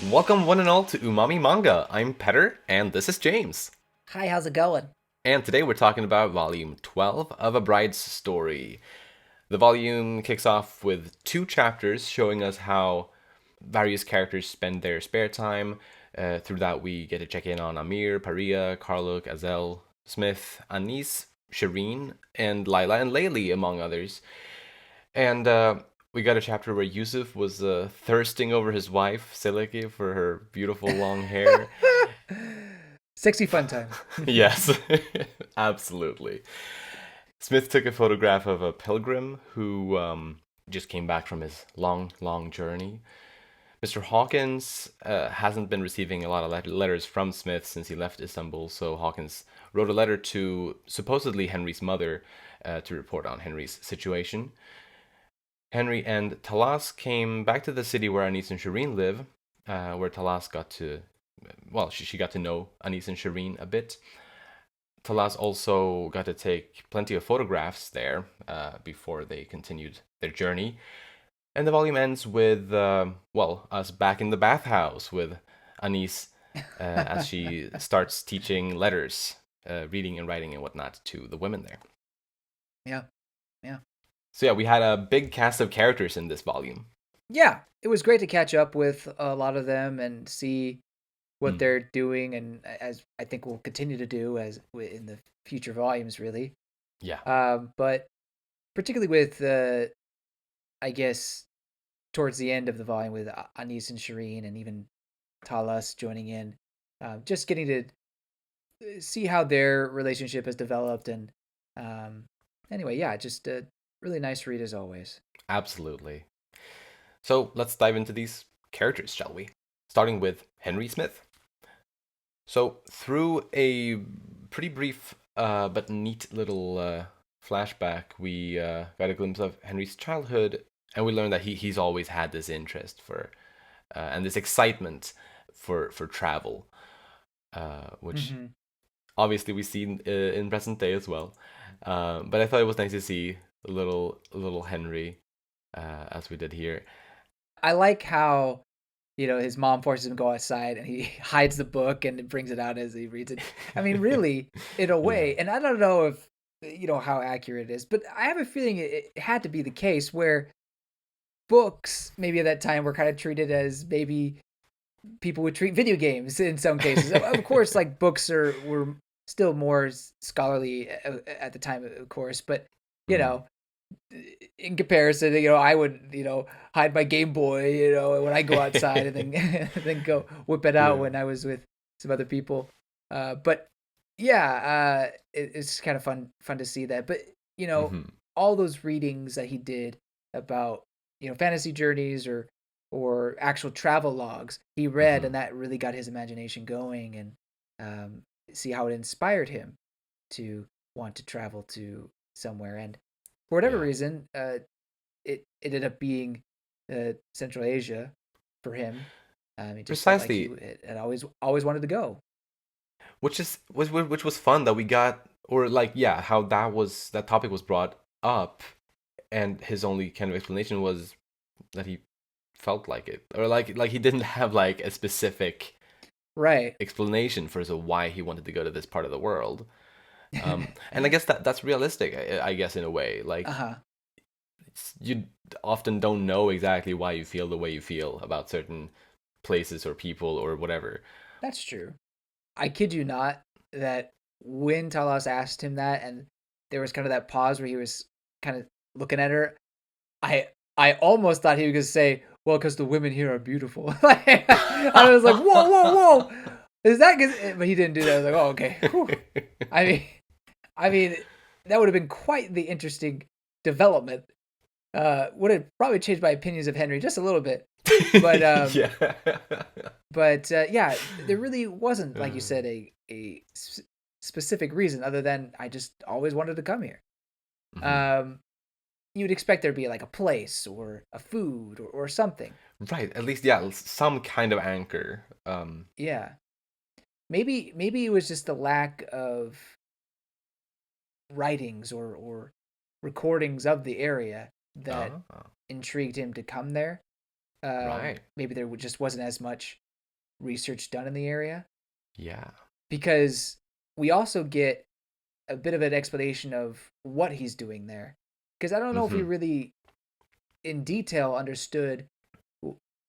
Welcome one and all to Umami Manga. I'm Petter, and this is James. Hi, how's it going? And today we're talking about volume 12 of A Bride's Story. The volume kicks off with two chapters showing us how various characters spend their spare time. Through that, we get to check in on Amir, Pariya, Karluk, Azel, Smith, Anis, Shireen, and Lila and Layli, among others. And we got a chapter where Yusuf was thirsting over his wife, Silike, for her beautiful long hair. Sexy fun times. Yes, absolutely. Smith took a photograph of a pilgrim who just came back from his long, long journey. Mr. Hawkins hasn't been receiving a lot of letters from Smith since he left Istanbul, so Hawkins wrote a letter to supposedly Henry's mother to report on Henry's situation. Henry and Talas came back to the city where Anis and Shireen live, where Talas got to, well, she got to know Anis and Shireen a bit. Talas also got to take plenty of photographs there before they continued their journey. And the volume ends with, us back in the bathhouse with Anis as she starts teaching letters, reading and writing and whatnot to the women there. Yeah, yeah. So yeah, we had a big cast of characters in this volume. Yeah, it was great to catch up with a lot of them and see what Mm. they're doing, and as I think we'll continue to do as in the future volumes, really. Yeah. But particularly with, I guess, towards the end of the volume with Anis and Shireen and even Talas joining in, just getting to see how their relationship has developed. And anyway, yeah, just a really nice read as always. Absolutely. So let's dive into these characters, shall we? Starting with Henry Smith. So, through a pretty brief but neat little flashback, we got a glimpse of Henry's childhood, and we learned that he's always had this interest for and this excitement for travel, which Mm-hmm. obviously we see in present day as well. But I thought it was nice to see little Henry as we did here. I like how, his mom forces him to go outside and he hides the book and brings it out as he reads it. I mean, really, in a Yeah. way, and I don't know if, how accurate it is, but I have a feeling it had to be the case where books, maybe at that time, were kind of treated as maybe people would treat video games in some cases. Of course, like books were still more scholarly at the time, of course, but, you Mm. know, in comparison, I would, hide my Game Boy, when I go outside and then then go whip it out Yeah. when I was with some other people. But yeah, it's kind of fun to see that. But Hmm. all those readings that he did about fantasy journeys or actual travel logs he read, Hmm. and that really got his imagination going, and see how it inspired him to want to travel to somewhere. And for whatever Yeah. reason, it ended up being Central Asia for him. He just felt like he Precisely. had always wanted to go. Which was fun that we got, or like, yeah, how that topic was brought up, and his only kind of explanation was that he felt like it, or like he didn't have like a specific Right. explanation for so why he wanted to go to this part of the world. And I guess that's realistic, I guess, in a way. Uh Like, huh. you often don't know exactly why you feel the way you feel about certain places or people or whatever. That's true. I kid you not that when Talos asked him that, and there was kind of that pause where he was kind of looking at her, I almost thought he was gonna say, "Well, because the women here are beautiful." I was like, "Whoa, whoa, whoa! Is that?" But he didn't do that. I was like, "Oh, okay." Whew. I mean, I mean, that would have been quite the interesting development. Would have probably changed my opinions of Henry just a little bit, but Yeah. yeah, there really wasn't, like you Uh, said, specific reason other than I just always wanted to come here. mhm. Um, you'd expect there to be like a place or a food or something. Right. At least, yeah, some kind of anchor. Yeah, maybe it was just the lack of writings or recordings of the area that Oh, intrigued him to come there. right. Maybe there just wasn't as much. research done in the area, Yeah. because we also get a bit of an explanation of what he's doing there. Because I don't know if we Mm-hmm. really, in detail, understood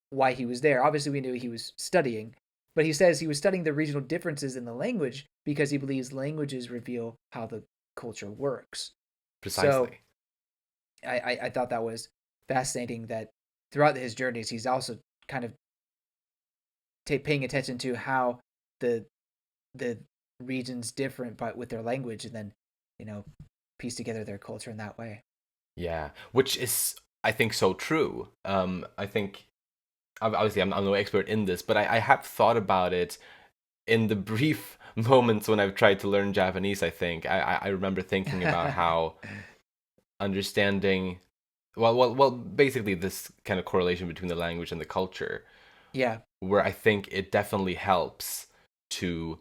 why he was there. Obviously, we knew he was studying, but he says he was studying the regional differences in the language because he believes languages reveal how the culture works. So Precisely. I thought that was fascinating that throughout his journeys, he's also kind of paying attention to how the the regions different, but with their language, and then you know piece together their culture in that way. Yeah. Which is, I think, so true. I think obviously I'm no expert in this, but I have thought about it in the brief moments when I've tried to learn Japanese. I think I remember thinking about how understanding, basically this kind of correlation between the language and the culture, Yeah, where I think it definitely helps to,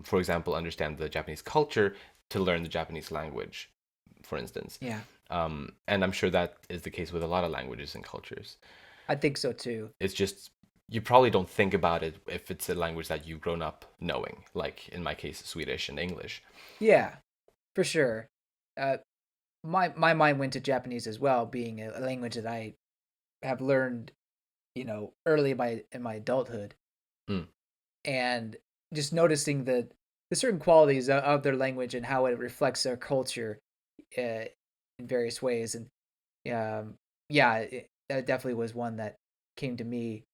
for example, understand the Japanese culture to learn the Japanese language, for instance. yeah, And I'm sure that is the case with a lot of languages and cultures. I think so too. It's just you probably don't think about it if it's a language that you've grown up knowing, like in my case, Swedish and English. Yeah, for sure. Uh, my mind went to Japanese as well, being a language that I have learned, early in my adulthood, Mm, and just noticing the certain qualities of their language and how it reflects their culture in various ways. And yeah, that definitely was one that came to me.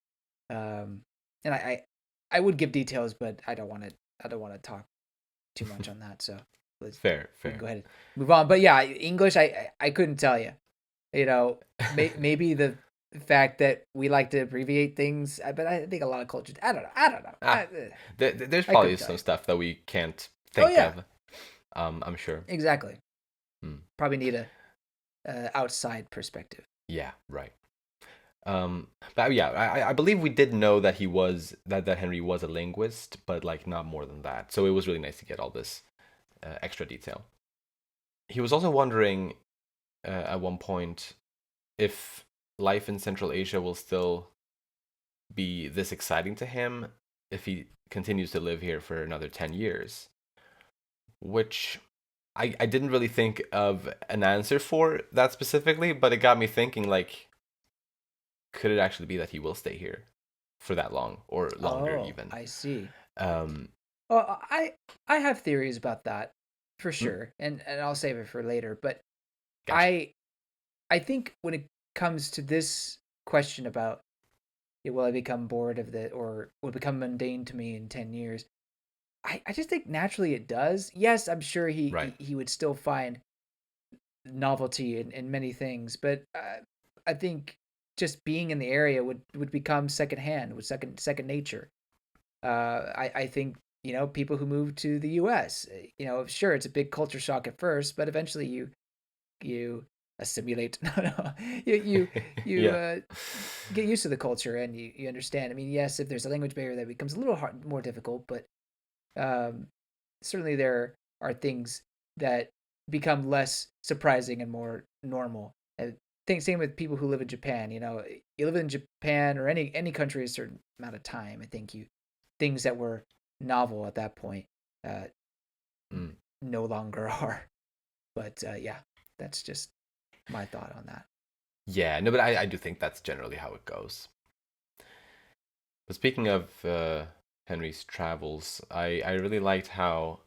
And I would give details, but I don't want to talk too much on that. So let's fair, we can fair. go ahead and move on. But yeah, English, I couldn't tell you. Maybe the fact that we like to abbreviate things, but I think a lot of cultures. I don't know. Ah, there's I probably couldn't tell some you. stuff that we can't Oh think yeah, of. I'm sure. exactly. Mm, Probably need a outside perspective. yeah, right. But yeah, I believe we did know that that Henry was a linguist, but like not more than that. So it was really nice to get all this extra detail. He was also wondering at one point if life in Central Asia will still be this exciting to him if he continues to live here for another 10 years, which I didn't really think of an answer for that specifically, but it got me thinking, like, could it actually be that he will stay here for that long or longer Oh, even? I see. Um, Well, I have theories about that for mm, sure, and I'll save it for later. But gotcha. I I think when it comes to this question about, will I become bored of the or will it become mundane to me in 10 years? I just think naturally it does. Yes, I'm sure Right. he would still find novelty in many things, but I think just being in the area would become secondhand, would second nature. I think people who move to the U.S. Sure, it's a big culture shock at first, but eventually you assimilate. No, no, you Yeah. get used to the culture and you understand. I mean, yes, if there's a language barrier, that becomes a little more difficult, but um, certainly there are things that become less surprising and more normal. I think same with people who live in Japan. You live in Japan or any country a certain amount of time. I think you things that were novel at that point uh, Mm. no longer are. But yeah, that's just my thought on that. Yeah, no, but I do think that's generally how it goes. But speaking of Henry's travels, I really liked how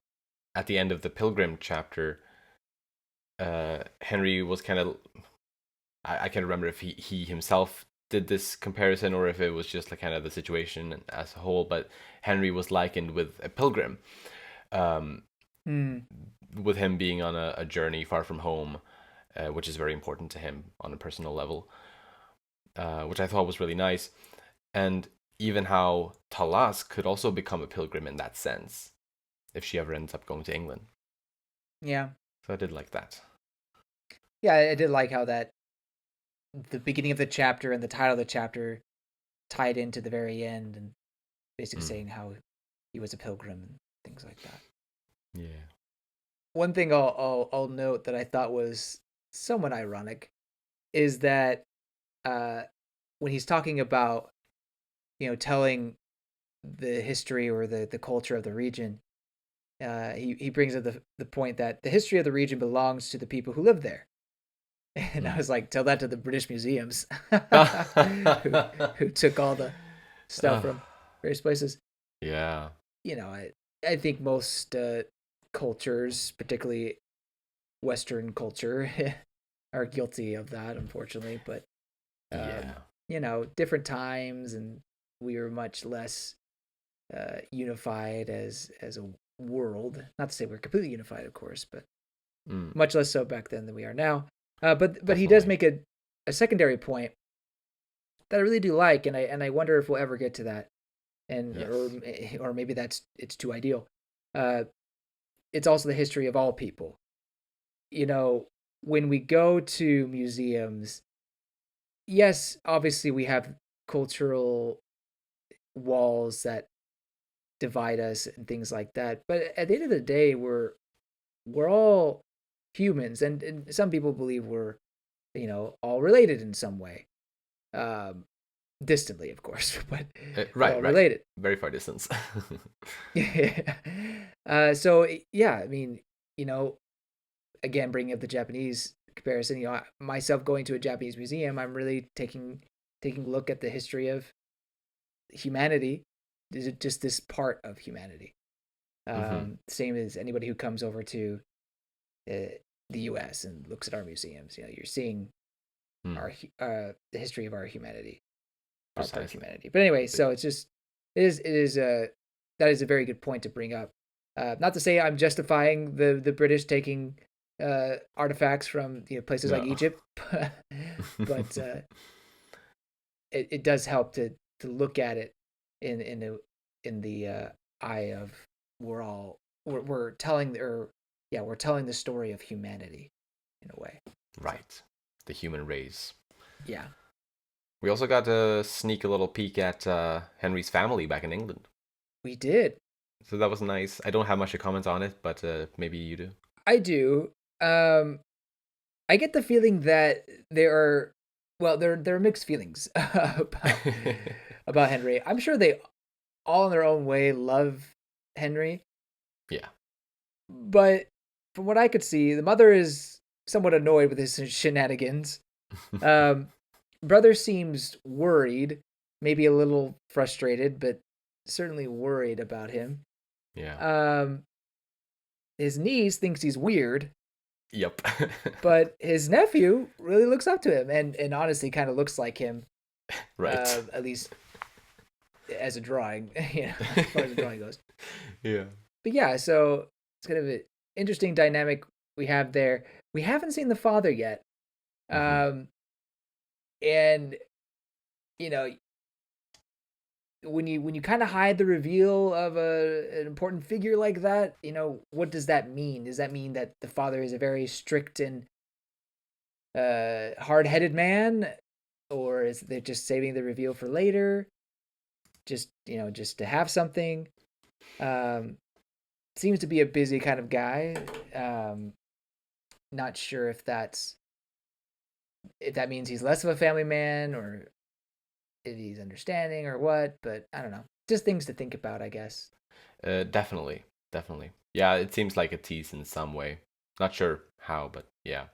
at the end of the Pilgrim chapter, Henry was kind of, I can't remember if he himself did this comparison or if it was just like kind of the situation as a whole, but Henry was likened with a pilgrim, um, Hmm. with him being on a journey far from home, which is very important to him on a personal level, which I thought was really nice. And even how Talas could also become a pilgrim in that sense if she ever ends up going to England. Yeah. So I did like that. Yeah, I did like how that the beginning of the chapter and the title of the chapter tied into the very end and basically Mm, saying how he was a pilgrim and things like that. yeah. One thing I'll note that I thought was somewhat ironic is that uh, when he's talking about telling the history or the culture of the region, he brings up the point that the history of the region belongs to the people who live there. And I Mm. was like, tell that to the British museums, who Ah, who took all the stuff from various places. yeah. You know, I think most cultures, particularly Western culture, are guilty of that, unfortunately. But um, Yeah. different times, and we were much less unified as a world. Not to say we're completely unified, of course, but Mm, much less so back then than we are now. But he does definitely. make a secondary point that I really do like, and I wonder if we'll ever get to that, and Yes. or maybe it's too ideal. Uh, it's also the history of all people. You know, when we go to museums, yes, obviously we have cultural walls that divide us and things like that. But at the end of the day, we're all humans, and some people believe we're all related in some way, um, distantly, of course, but we're Right, all right. related. Very far distance. Yeah. So yeah, I mean, you know, again, bringing up the Japanese comparison, myself going to a Japanese museum, I'm really taking a look at the history of humanity. Is it just this part of humanity? Hmm. Same as anybody who comes over to uh, the U.S. and looks at our museums. You're seeing Mm, our the history of our humanity, our part of precisely. humanity. But anyway, The- so it is that is a very good point to bring up. Not to say I'm justifying the British taking artifacts from places like no. Egypt, but it does help to look at it in the eye of we're telling or yeah, we're telling the story of humanity in a way. So Right. The human race. yeah, We also got to sneak a little peek at Henry's family back in England. we did. So that was nice. I don't have much to comment on it, but maybe you do. I do. Um, I get the feeling that there are there are mixed feelings about Henry. I'm sure they all in their own way love Henry, Yeah. but from what I could see, the mother is somewhat annoyed with his shenanigans. Um, brother seems worried, maybe a little frustrated, but certainly worried about him. Yeah. Um, his niece thinks he's weird, Yep. but his nephew really looks up to him and honestly kind of looks like him, Right. at least as a drawing, as far as the drawing goes. Yeah. But yeah, so it's kind of an interesting dynamic we have there. We haven't seen the father yet. Hmm. Um, and you know, when you kind of hide the reveal of an important figure like that, what does that mean? Does that mean that the father is a very strict and hard-headed man, or is they just saving the reveal for later, just to have something? Um, seems to be a busy kind of guy. Um, not sure if that means he's less of a family man or if he's understanding or what, but I don't know. Just things to think about, I guess. Definitely. Definitely. Yeah, it seems like a tease in some way. Not sure how, but yeah.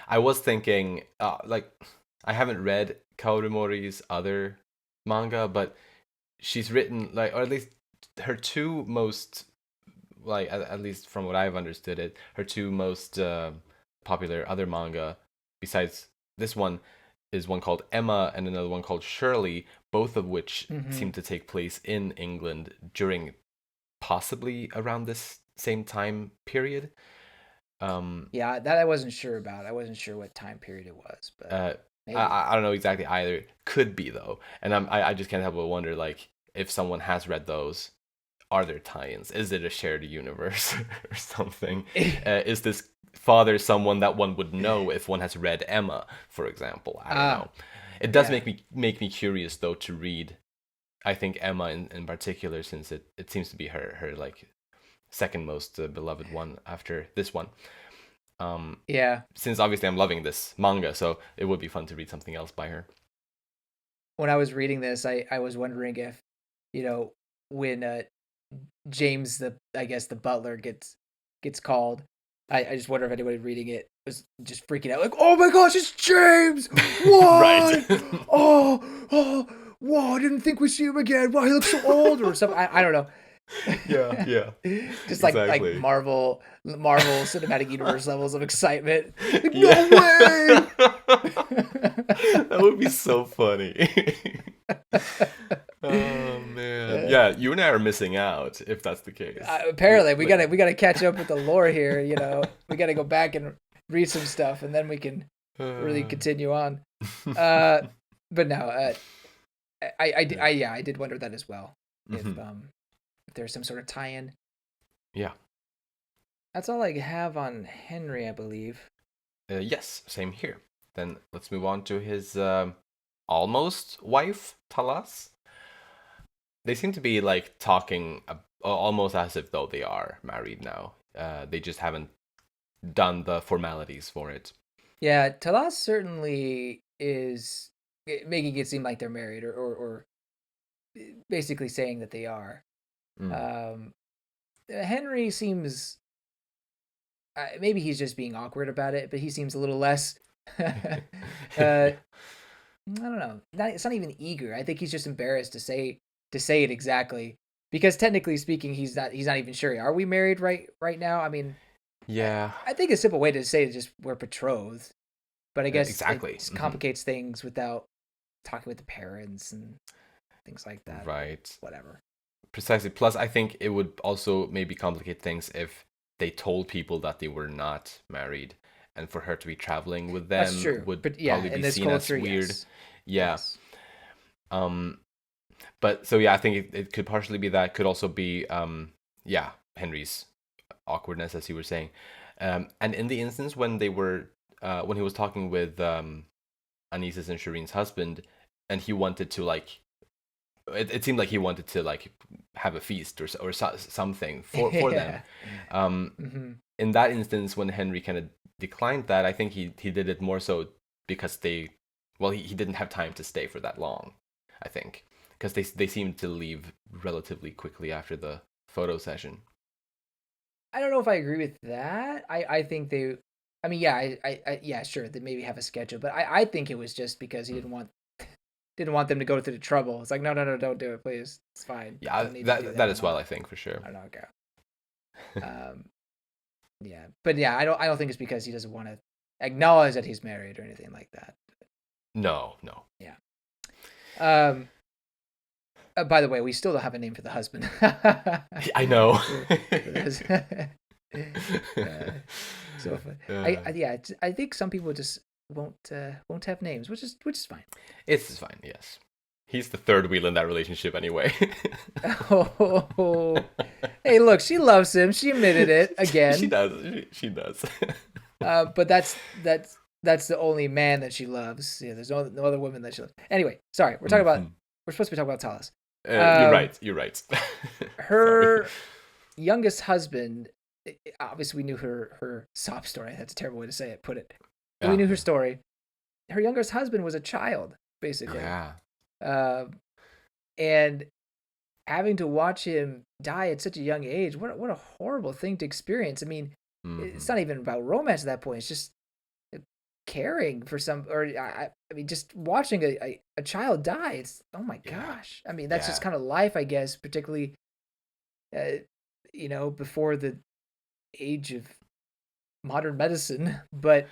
I was thinking, I haven't read Kaoru Mori's other manga, but she's written like, or at least her two most, like, at least from what I've understood it, her two most popular other manga, besides this one, is one called Emma and another one called Shirley, both of which Mm-hmm. seem to take place in England during possibly around this same time period. Um, Yeah, that I wasn't sure about. I wasn't sure what time period it was, but Uh, maybe. I don't know exactly either. Could be though, and I just can't help but wonder like if someone has read those, are there tie-ins? Is it a shared universe or something? Is this father someone that one would know if one has read Emma, for example? I don't Ah, know. It does yeah. make me curious though to read. I think Emma in particular, since it seems to be her like second most beloved one after this one. Um, Yeah. since obviously I'm loving this manga, so it would be fun to read something else by her. When I was reading this, I was wondering if, you know, when James, the I guess the butler, gets called. I just wonder if anybody reading it was just freaking out, like, "Oh my gosh, it's James! Right. What? Oh, oh, whoa! I didn't think we'd see him again. Wow, he looks so old," or something. I don't know. Yeah, yeah. Just like Exactly. Marvel Cinematic Universe levels of excitement. Like, Yeah. no way! That would be so funny. Oh man. Uh, Yeah, you and I are missing out if that's the case. apparently, we Like, gotta catch up with the lore here. We gotta go back and read some stuff, and then we can really uh, continue on. Uh, but no, yeah, I did wonder that as well. mhm. If there's some sort of tie-in. Yeah. That's all I have on Henry, I believe. Yes, same here. Then let's move on to his almost wife, Talas. They seem to be like talking almost as if though they are married now. They just haven't done the formalities for it. Yeah, Talas certainly is making it seem like they're married, or basically saying that they are. Mm. Um, Henry seems maybe he's just being awkward about it, but he seems a little less. I don't know. It's not even eager. I think he's just embarrassed to say it exactly, because technically speaking, he's not even sure. Are we married right now? I mean, I, Yeah, I think a simple way to say it is just we're betrothed, but I guess it exactly. just complicates things without talking with the parents and things like that. But Right. whatever. Precisely. Plus, I think it would also maybe complicate things if they told people that they were not married, and for her to be traveling with That's them true. would But yeah, probably in be this seen as culture, weird. yes, Yeah. yes. Um. But so yeah, I think it could partially be that. Could also be yeah, Henry's awkwardness, as you were saying. And in the instance when they were when he was talking with Anis's and Shireen's husband, and he wanted to like it seemed like he wanted to like have a feast or something for them. Yeah. Um, Hmm. in that instance, when Henry kind of declined that, I think he did it more so because he didn't have time to stay for that long. I think because they seemed to leave relatively quickly after the photo session. I don't know if I agree with that. I think they. I mean, yeah, yeah, sure, they maybe have a schedule, but I think it was just because he Mm. didn't want them to go through the trouble. It's like, no, no, no, don't do it, please. It's fine. Yeah, Don't need to do that that as well. anymore. I think for sure. I don't know. Okay. Um, yeah, but yeah, I don't think it's because he doesn't want to acknowledge that he's married or anything like that. No, no. Yeah. Um. By the way, we still don't have a name for the husband. I know. So fun. Uh, Yeah, I think some people just won't have names, which is fine. it's fine. Yes, he's the third wheel in that relationship anyway. Oh, hey, look, she loves him. She admitted it She again. does. She does. But that's the only man that she loves. Yeah, there's no other woman that she loves. Anyway, sorry, Mhm. we're supposed to be talking about Talas. You're Um, right. You're right. Sorry. her youngest husband. Obviously, we knew her sob story. That's a terrible way to say it. Put it. But we Yeah. knew her story. Her youngest husband was a child, basically, Yeah. um, and having to watch him die at such a young age. What a horrible thing to experience. I mean, it's Hmm. not even about romance at that point. It's just caring for some, or I mean, just watching a child die. It's, oh my Yeah. gosh. I mean, that's just Yeah. kind of life, I guess. Particularly, uh, before the age of modern medicine. But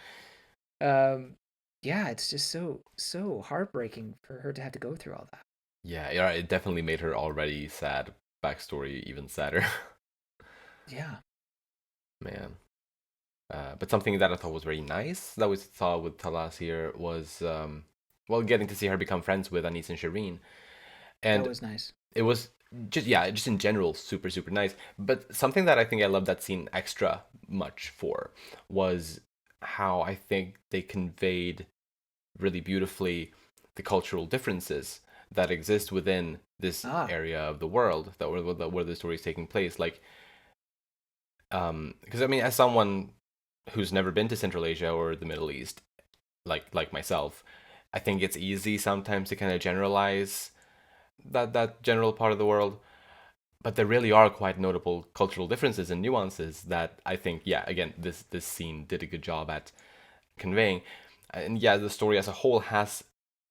um, yeah, it's just so heartbreaking for her to have to go through all that. Yeah. Yeah. It definitely made her already sad backstory even sadder. Yeah. Man. But something that I thought was very nice that we saw with Talas here was, well, getting to see her become friends with Anis and Shireen. That And was nice. it was just, yeah, just in general, super, super nice. But something that I think I loved that scene extra much for was how I think they conveyed really beautifully the cultural differences that exist within this Ah, area of the world where the story is taking place. Like, because I mean, as someone who's never been to Central Asia or the Middle East, like myself, I think it's easy sometimes to kind of generalize that general part of the world. but there really are quite notable cultural differences and nuances that I think, yeah, again, this scene did a good job at conveying. And yeah, the story as a whole has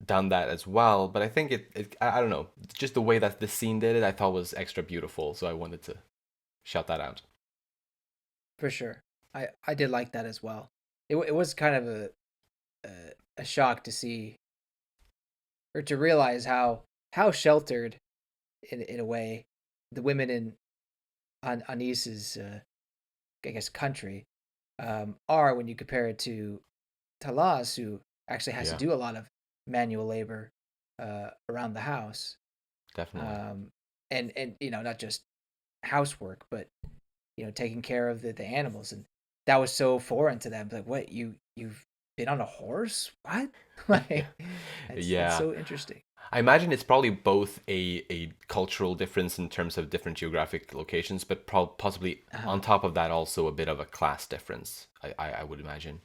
done that as well, but I think I don't know, just the way that this scene did it, I thought was extra beautiful, so I wanted to shout that out. For sure. I did like that as well. It was kind of a a shock to see or to realize how sheltered in a way the women in on Anis's I guess country are when you compare it to Talas, who actually has to Yeah, do a lot of manual labor around the house, definitely. um, and not just housework, but taking care of the animals, and that was so foreign to them. Like, what you've been on a horse? What? Like, it's Yeah. so interesting. I imagine it's probably both a cultural difference in terms of different geographic locations, but possibly Uh-huh. on top of that also a bit of a class difference. I would imagine,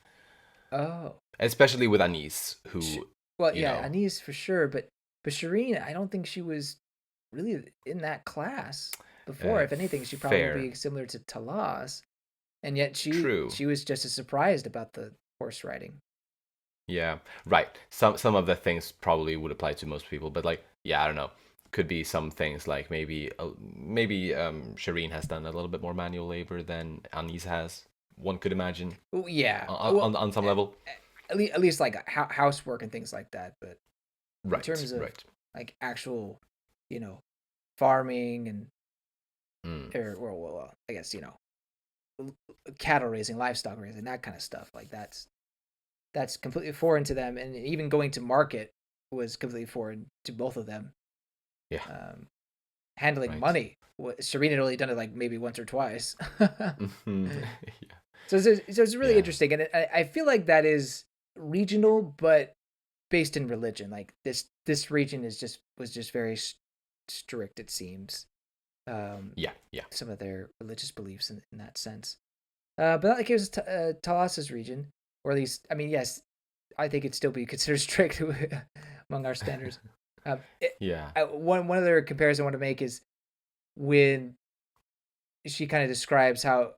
Oh, especially with Anis, Sh- who, well, you yeah, know, Anise for sure, but Shireen, I don't think she was really in that class before. If anything, she probably would fair, be similar to Talas, and yet she true. she was just as surprised about the horse riding. Yeah, right. Some of the things probably would apply to most people, but like, yeah, I don't know. Could be some things like maybe Shireen has done a little bit more manual labor than Anis has. One could imagine Oh, yeah, on well, on some level. at least like housework and things like that. But in Right, terms of right. like actual, you know, farming and Mm, or well, I guess cattle raising, livestock raising, that kind of stuff. Like that's completely foreign to them, and even going to market was completely foreign to both of them. yeah, Um, Handling right. money, Serena had only done it like maybe once or twice. Mhm. Yeah, So it's really yeah, interesting, and I feel like that is regional, but based in religion. Like this region was just very strict. It seems yeah, yeah. some of their religious beliefs in that sense. But that gives Talas's region, or at least, I mean, yes, I think it'd still be considered strict among our standards. Yeah. One other comparison I want to make is when she kind of describes how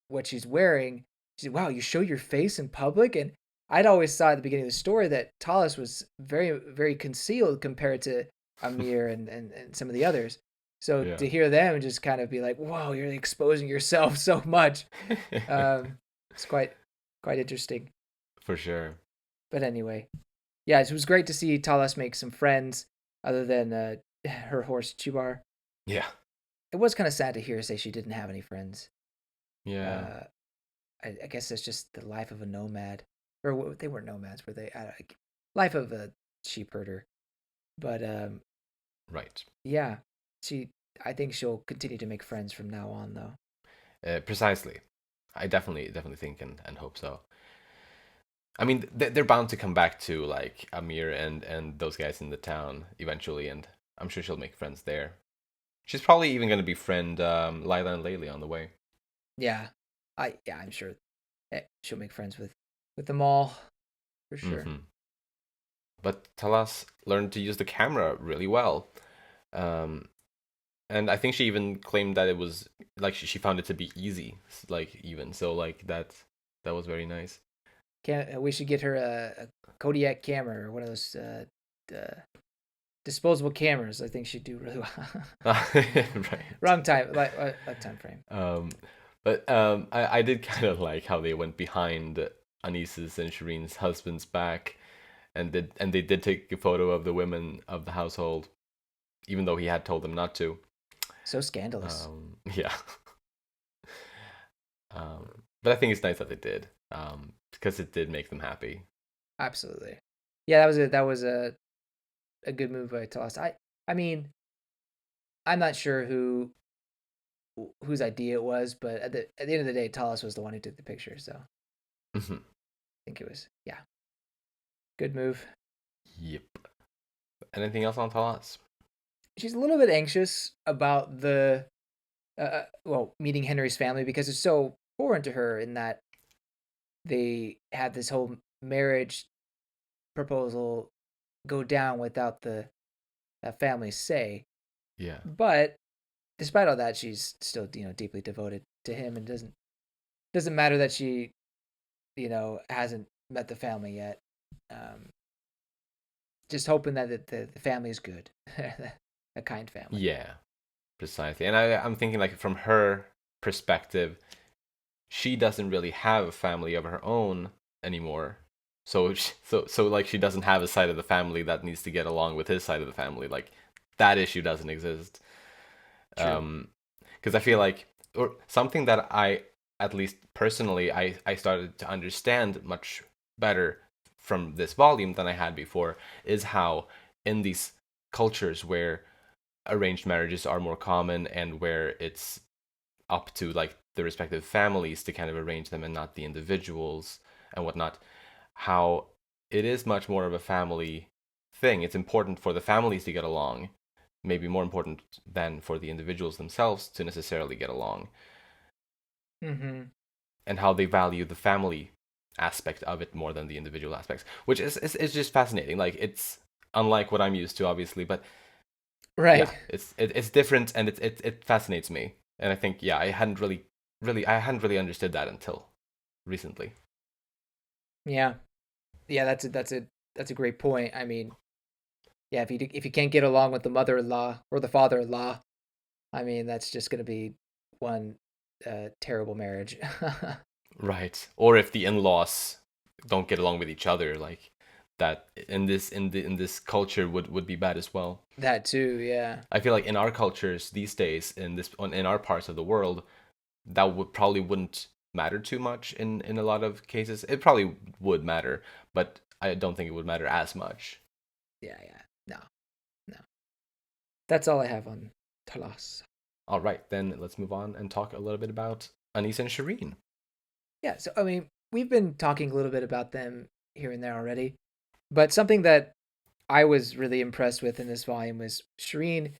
what she's wearing. She said, "Wow, you show your face in public," and I'd always thought at the beginning of the story that Talas was very very concealed compared to Amir and some of the others. So Yeah. to hear them just kind of be like, "Whoa, you're exposing yourself so much," um, it's quite interesting. For sure. But anyway, yeah, it was great to see Talas make some friends other than her horse Chubar. Yeah. It was kind of sad to hear her say she didn't have any friends. Yeah. Uh, I guess that's just the life of a nomad, or they weren't nomads, were they? Life of a sheep herder. But Right. yeah, she. I think she'll continue to make friends from now on, though. Precisely. I definitely think and hope so. I mean, they're bound to come back to like Amir and those guys in the town eventually, and I'm sure she'll make friends there. She's probably even going to befriend Lila and Laylee on the way. Yeah, I'm sure she'll make friends with them all for sure. Hmm. But Talas learned to use the camera really well. Um, and I think she even claimed that it was like she found it to be easy, like even so, like that was very nice. Can We should get her a Kodiak camera or one of those uh, disposable cameras. I think she'd do really well. Right. Wrong time, like time frame. Um, but I did kind of like how they went behind Anis's and Shireen's husband's back, and they did take a photo of the women of the household, even though he had told them not to. So scandalous. Yeah. But I think it's nice that they did, because it did make them happy. Absolutely. Yeah, that was a good move by Toss. I mean, I'm not sure whose idea it was, but at the end of the day, Talas was the one who took the picture, so I Mhm. think it was good move. Yep. Anything else on Talas? She's a little bit anxious about the meeting Henry's family because it's so foreign to her in that they had this whole marriage proposal go down without the family's say. Yeah. But despite all that, she's still deeply devoted to him, and doesn't matter that she hasn't met the family yet. Um, just hoping that the family is good, a kind family. Yeah, precisely. And I'm thinking like from her perspective, she doesn't really have a family of her own anymore. So like she doesn't have a side of the family that needs to get along with his side of the family. Like that issue doesn't exist. True. Because I feel True. like, or something that I, at least personally, I started to understand much better from this volume than I had before is how in these cultures where arranged marriages are more common and where it's up to like the respective families to kind of arrange them and not the individuals and whatnot, how it is much more of a family thing. It's important for the families to get along, maybe more important than for the individuals themselves to necessarily get along, Mm-hmm. and how they value the family aspect of it more than the individual aspects, which is just fascinating. Like it's unlike what I'm used to, obviously, but yeah, Right. it's different and it fascinates me. And I think yeah, I hadn't really understood that until recently. Yeah. Yeah. That's a great point. I mean, yeah, if you can't get along with the mother-in-law or the father-in-law, I mean, that's just gonna be one terrible marriage. Right. Or if the in-laws don't get along with each other, like that in this culture would be bad as well. That too. Yeah. I feel like in our cultures these days, in our parts of the world, that would probably wouldn't matter too much in a lot of cases. It probably would matter, but I don't think it would matter as much. Yeah. Yeah. No. No. That's all I have on Talas. All right, then let's move on and talk a little bit about Anis and Shireen. Yeah. So I mean, we've been talking a little bit about them here and there already, but something that I was really impressed with in this volume was Sherine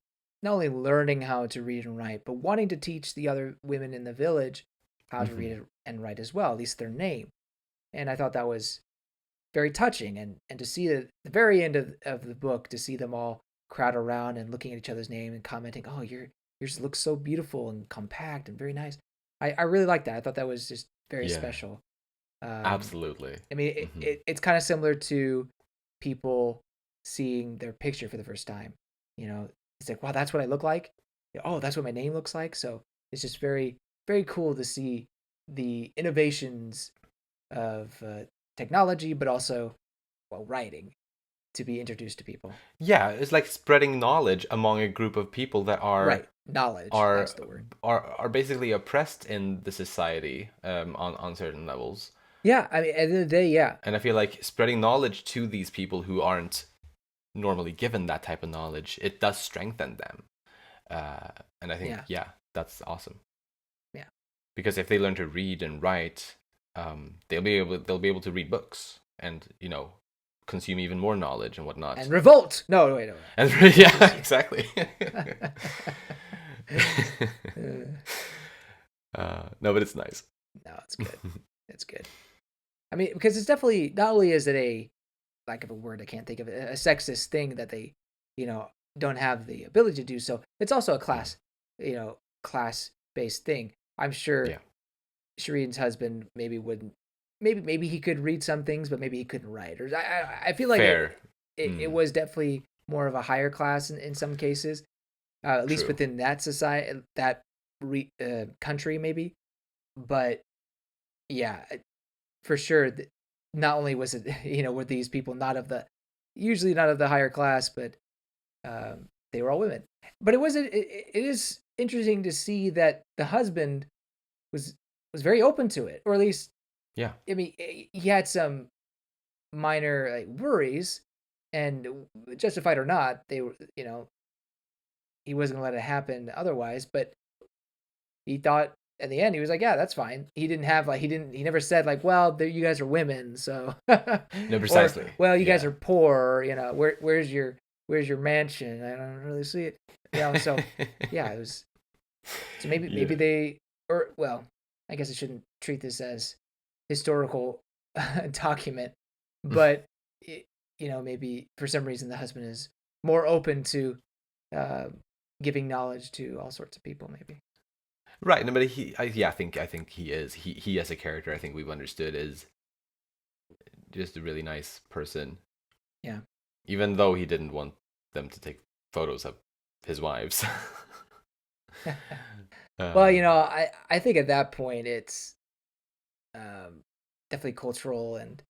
not only learning how to read and write, but wanting to teach the other women in the village how to Hmm. read and write as well, at least their name. And I thought that was very touching. And to see the very end of the book, to see them all crowd around and looking at each other's name and commenting, oh, yours looks so beautiful and compact and very nice. I really liked that. I thought that was just very Yeah, special. Um, absolutely. I mean, Hmm. it's kind of similar to people seeing their picture for the first time. It's like, wow, that's what I look like. Oh, that's what my name looks like. So it's just very, very cool to see the innovations of technology, but also, well, writing to be introduced to people. Yeah, it's like spreading knowledge among a group of people that Right. Knowledge. are That's the word. are basically oppressed in the society on certain levels. Yeah. I mean, at the end of the day, yeah. And I feel like spreading knowledge to these people who aren't normally given that type of knowledge, it does strengthen them. Uh, and I think, Yeah. yeah, that's awesome. Yeah. Because if they learn to read and write, they'll be able to read books and consume even more knowledge and whatnot. And revolt. No, wait, no. And yeah, exactly. No, but it's nice. No, it's good. It's good. I mean, because it's definitely not only is it a lack of a word I can't think of it, a sexist thing that they, you know, don't have the ability to do so. It's also a Mhm. class based thing. I'm sure Yeah, Shireen's husband maybe wouldn't, maybe he could read some things, but maybe he couldn't write. Or I feel like fair. it Mm, was definitely more of a higher class in some cases, at least true. within that society, that country maybe. But yeah, for sure. Not only was it, were these people usually not of the higher class, but they were all women. But it is interesting to see that the husband was was very open to it, or at least, Yeah, I mean, he had some minor like worries, and justified or not, they were, he wasn't gonna let it happen otherwise. But he thought at the end he was like, yeah, that's fine. He didn't have like he never said like, well, you guys are women, so no, or precisely. well, you guys Yeah, are poor, where's your mansion? I don't really see it. So yeah, it was so maybe yeah. they, or well, I guess I shouldn't treat this as historical document, but maybe for some reason the husband is more open to uh, giving knowledge to all sorts of people, maybe. Right, no, but yeah, I think he is. He as a character, I think we've understood is just a really nice person, Yeah. even though he didn't want them to take photos of his wives. Well, um, I think at that point it's um, definitely cultural and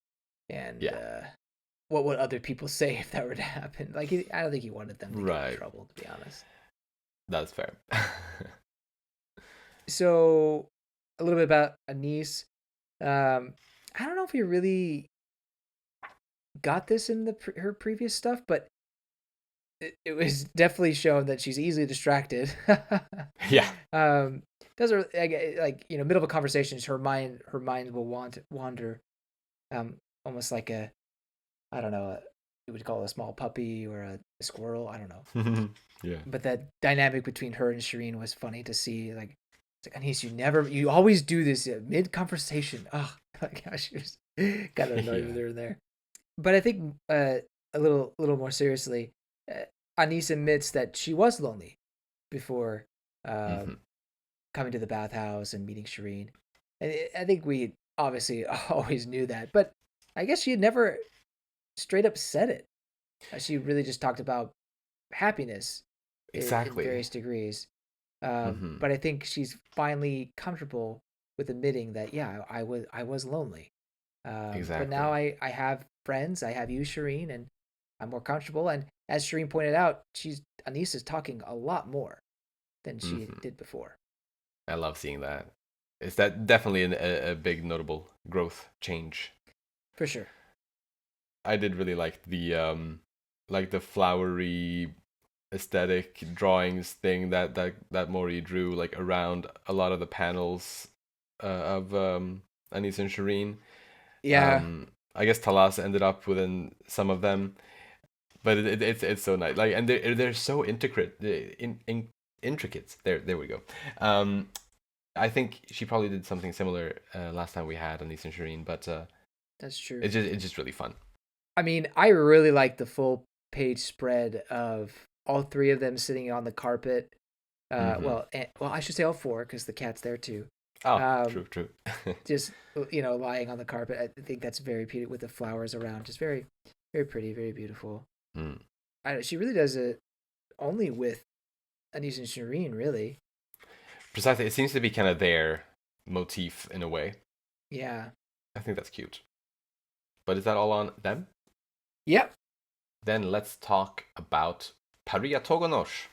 yeah, what would other people say if that were to happen? Like, I don't think he wanted them to get in right. trouble, to be honest. That's fair. So, a little bit about Anise. I don't know if we really got this in her previous stuff, but it was definitely shown that she's easily distracted. Yeah. um, does her like middle of a conversation, her mind will wander, almost like a I don't know, you would call it a small puppy or a squirrel. I don't know, Yeah. but that dynamic between her and Sherine was funny to see. Like, it's like, Anis, you always do this mid conversation. Oh, like how she was kind of annoyed with Yeah. her in there. But I think a little more seriously, uh, Anis admits that she was lonely before Hmm. coming to the bathhouse and meeting Shireen. And I think we obviously always knew that, but I guess she had never straight up said it. She really just talked about happiness in Exactly. various degrees. Hmm. But I think she's finally comfortable with admitting that, yeah, I was lonely. But now Exactly. I have friends. I have you, Shireen, and I'm more comfortable. And as Shireen pointed out, Anise is talking a lot more than she Hmm. did before. I love seeing that. Is that definitely a big notable growth change? For sure. I did really like the flowery aesthetic drawings thing that Mori drew like around a lot of the panels of Anis and Shireen. Yeah. I guess Talas ended up within some of them, but it's so nice. Like, and they're so intricate, intricate. There we go. Um, I think she probably did something similar last time we had Anis and Shireen, but That's true. it's just really fun. I mean, I really like the full page spread of all three of them sitting on the carpet. Hmm. I should say all four because the cat's there too. Oh, Um, true, true. just lying on the carpet. I think that's very pretty with the flowers around. Just very, very pretty, very beautiful. Mm. She really does it only with Anis and Shireen, really. Precisely, it seems to be kind of their motif in a way. Yeah. I think that's cute. But is that all on them? Yep. Then let's talk about Pariya Togonosh.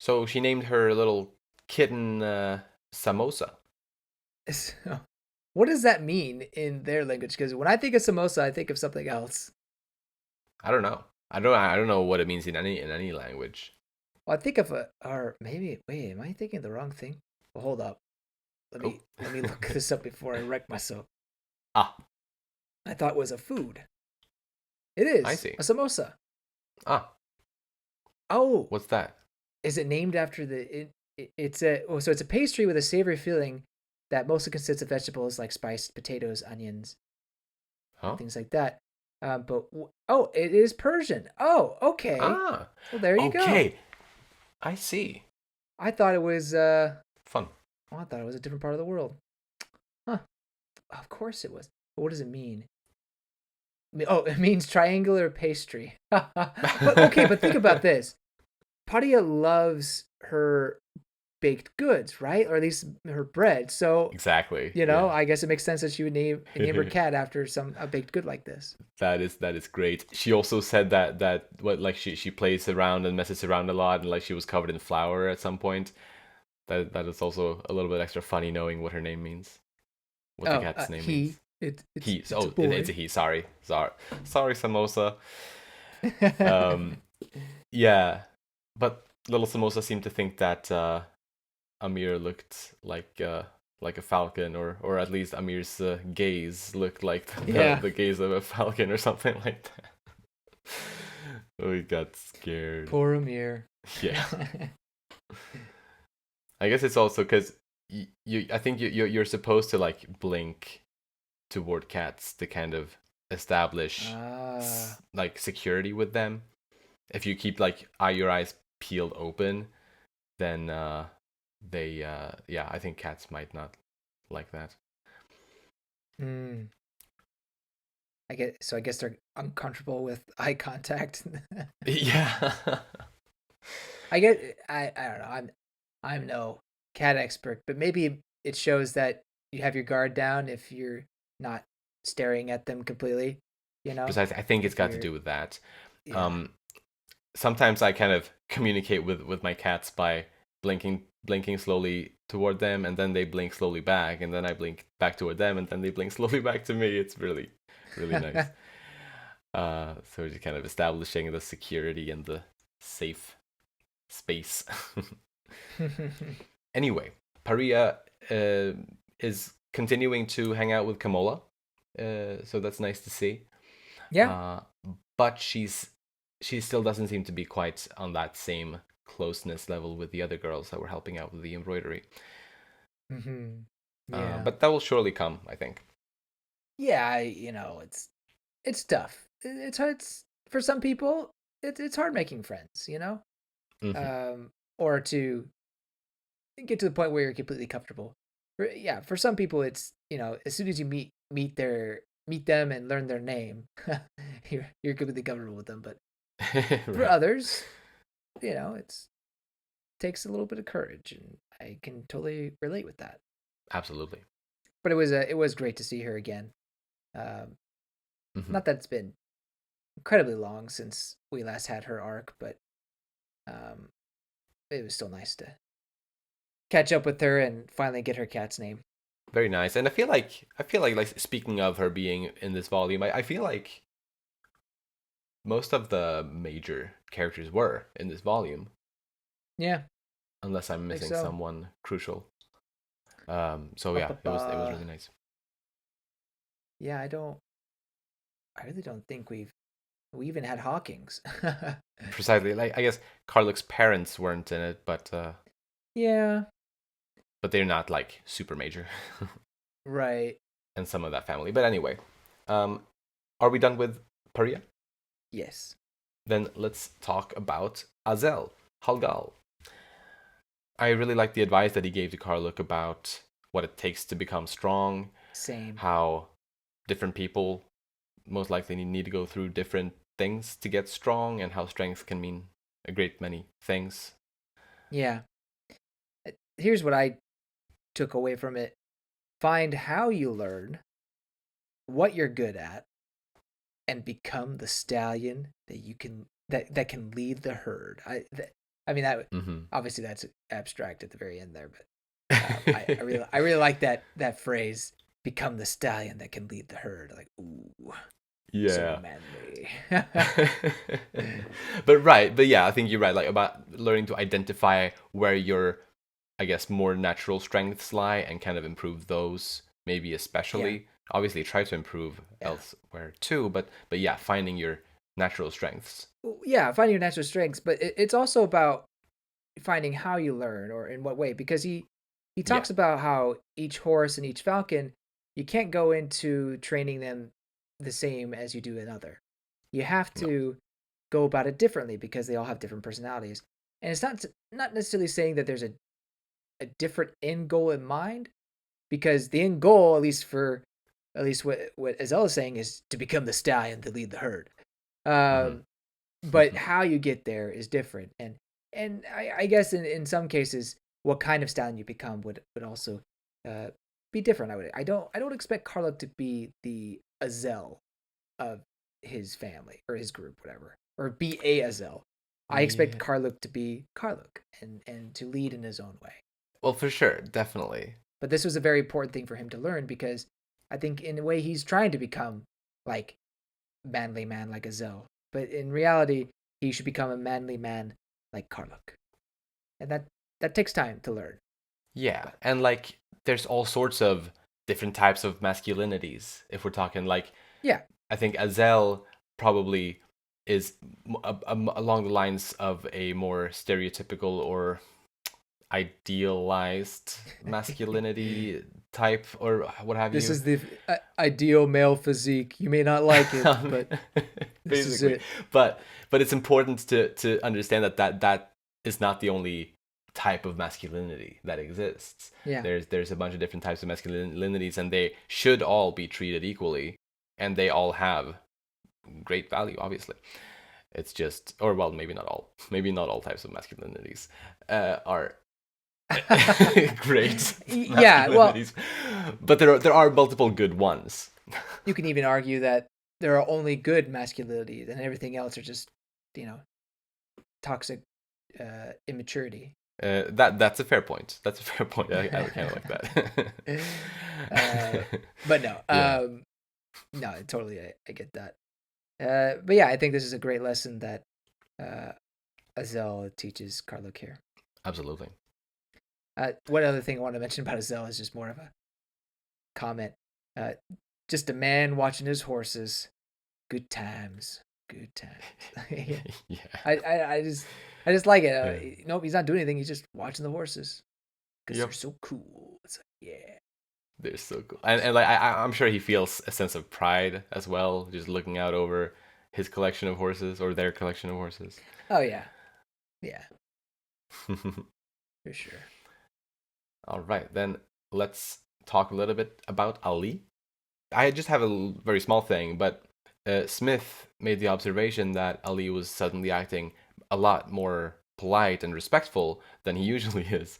So she named her little kitten Samosa. So, what does that mean in their language? Because when I think of samosa, I think of something else. I don't know. I don't know what it means in any language. Well, I think of or maybe wait, am I thinking of the wrong thing? Well, hold up. Let Oh. me let me look this up before I wreck myself. Ah, I thought it was a food. It I is see. a samosa. Ah, Oh, what's that? is it named after it's a so it's a pastry with a savory filling that mostly consists of vegetables like spiced potatoes, onions, and Huh? things like that. Oh, it is Persian. Oh, okay. Ah, Well, there you go. okay. I see. I thought it was Fun. I thought it was a different part of the world. Huh. Of course it was. But what does it mean? Oh, it means triangular pastry. But okay, but think about this. Padia loves her baked goods, right? Or at least her bread. So, Exactly. Yeah. I guess it makes sense that she would name her cat after some a baked good like this. That is great. She also said that what like she plays around and messes around a lot and like she was covered in flour at some point. That is also a little bit extra funny knowing what her name means, what the Oh, cat's name means. he. It's He. it's a Oh, it's boy. a he. Sorry, Samosa. Um, yeah, but little Samosa seemed to think that Amir looked like a falcon, or at least Amir's gaze looked like Yeah. the gaze of a falcon or something like that. We got scared. Poor Amir. Yeah, I guess it's also because I think you're supposed to like blink toward cats to kind of establish Ah. like security with them. If you keep like your eyes peeled open, then they yeah, I think cats might not like that. Mm. I guess they're uncomfortable with eye contact. Yeah. I don't know. I'm no cat expert, but maybe it shows that you have your guard down if you're not staring at them completely, you know? Precisely. I think it's If got to you're do with that. yeah. Um, Sometimes I kind of communicate with my cats by blinking slowly toward them, and then they blink slowly back, and then I blink back toward them, and then they blink slowly back to me. It's really nice. So just kind of establishing the security and the safe space. Anyway, Pariya uh, is continuing to hang out with Kamola, so that's nice to see. Yeah. Uh, but she still doesn't seem to be quite on that same closeness level with the other girls that were helping out with the embroidery. Mhm. Yeah. But that will surely come, I think. Yeah, it's tough. It's hard. It's, for some people, it's hard making friends, Hmm. or to get to the point where you're completely comfortable. Yeah, for some people, it's as soon as you meet them and learn their name, you're completely comfortable with them. But for Right. others, it's takes a little bit of courage, and I can totally relate with that. Absolutely. But it was great to see her again. Um, Hmm. Not that it's been incredibly long since we last had her arc, but um, it was still nice to catch up with her and finally get her cat's name. Very nice. And I feel like speaking of her being in this volume, I feel like most of the major characters were in this volume, Yeah, unless I'm I think missing so. someone crucial. So Up, yeah, up, it was really nice. yeah, I really don't think we even had Hawkins. Precisely. Like I guess Carlick's parents weren't in it, Yeah, but they're not like super major, right. and some of that family. But anyway, um, are we done with Paria? Yes, Then let's talk about Azel Halgal. I really like the advice that he gave to Carlick about what it takes to become strong, same. how different people most likely need to go through different things to get strong, and how strength can mean a great many things. Yeah. Here's what I took away from it. Find how you learn, what you're good at, and become the stallion that can lead the herd. I mean that Hmm. obviously that's abstract at the very end there, but I really like that phrase. Become the stallion that can lead the herd. Like ooh, so Yeah. manly. But yeah, I think you're right. Like about learning to identify where your, I guess, more natural strengths lie and kind of improve those. Maybe Yeah, especially, obviously, try to improve yeah, elsewhere too. But yeah, finding your natural strengths. yeah. Finding your natural strengths, but it's also about finding how you learn or in what way because he Yeah. talks about how each horse and each falcon you can't go into training them the same as you do another. You have No. to go about it differently because they all have different personalities. And it's not necessarily saying that there's a different end goal in mind because the end goal, at least what Azel is saying, is to become the stallion to lead the herd. Hmm. Um, but how you get there is different, and I guess in some cases, what kind of stallion you become would also uh, be different. I don't expect Carlo to be the Azel of his family or his group, whatever, or be a Azel. I expect Yeah. Karluk to be Karluk and to lead in his own way. Well, for sure, definitely. But this was a very important thing for him to learn because I think in a way he's trying to become like manly man like Azel. But in reality, he should become a manly man like Karluk. And that takes time to learn. Yeah, But and like there's all sorts of different types of masculinities. If we're talking like, yeah. I think Azel probably is along the lines of a more stereotypical or idealized masculinity type or what have This you. is the ideal male physique. You may not like it, but this is Basically, it. but it's important to understand that is not the only type of masculinity that exists. Yeah. There's a bunch of different types of masculinities, and they should all be treated equally, and they all have great value, obviously. It's just, or well, maybe not all types of masculinities are great Yeah, well, masculinities, but there are multiple good ones. you can even argue that there are only good masculinities, and everything else are just, you know, toxic immaturity. That's a fair point. That's a fair point. I kind of like uh, that. but no, Yeah, no, totally, I get that. But yeah, I think this is a great lesson that uh, Azel teaches Carlo here. absolutely. One other thing I want to mention about Azel is just more of a comment. Uh, just a man watching his horses. Good times. Good times. Yeah. Yeah. I just like it. Yeah. Nope, he's not doing anything. He's just watching the horses because they're Yep. so cool. It's like, yeah. They're so cool, and like I'm sure he feels a sense of pride as well, just looking out over his collection of horses or their collection of horses. Oh yeah, yeah, for sure. All right, then let's talk a little bit about Ali. I just have a very small thing, but Smith made the observation that Ali was suddenly acting a lot more polite and respectful than he usually is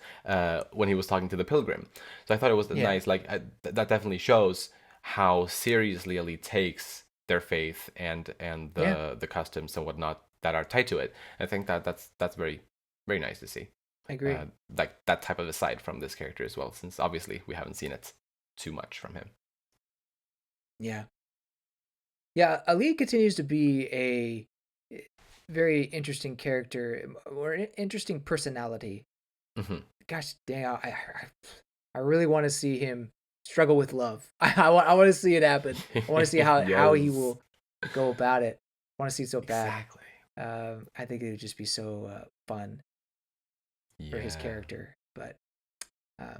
when he was talking to the pilgrim. So I thought it was Yeah, nice. Like that definitely shows how seriously Ali takes their faith and yeah, the customs and whatnot that are tied to it. I think that's very very nice to see. I agree. Like that type of aside from this character as well, since obviously we haven't seen it too much from him. Yeah, yeah. Ali continues to be a very interesting character or interesting personality. Hmm. Gosh dang, I really want to see him struggle with love. I want to see it happen. I want to see how he Yes, will go about it. I want to see it so bad. exactly. I think it would just be so fun for his Yeah, character. Uh,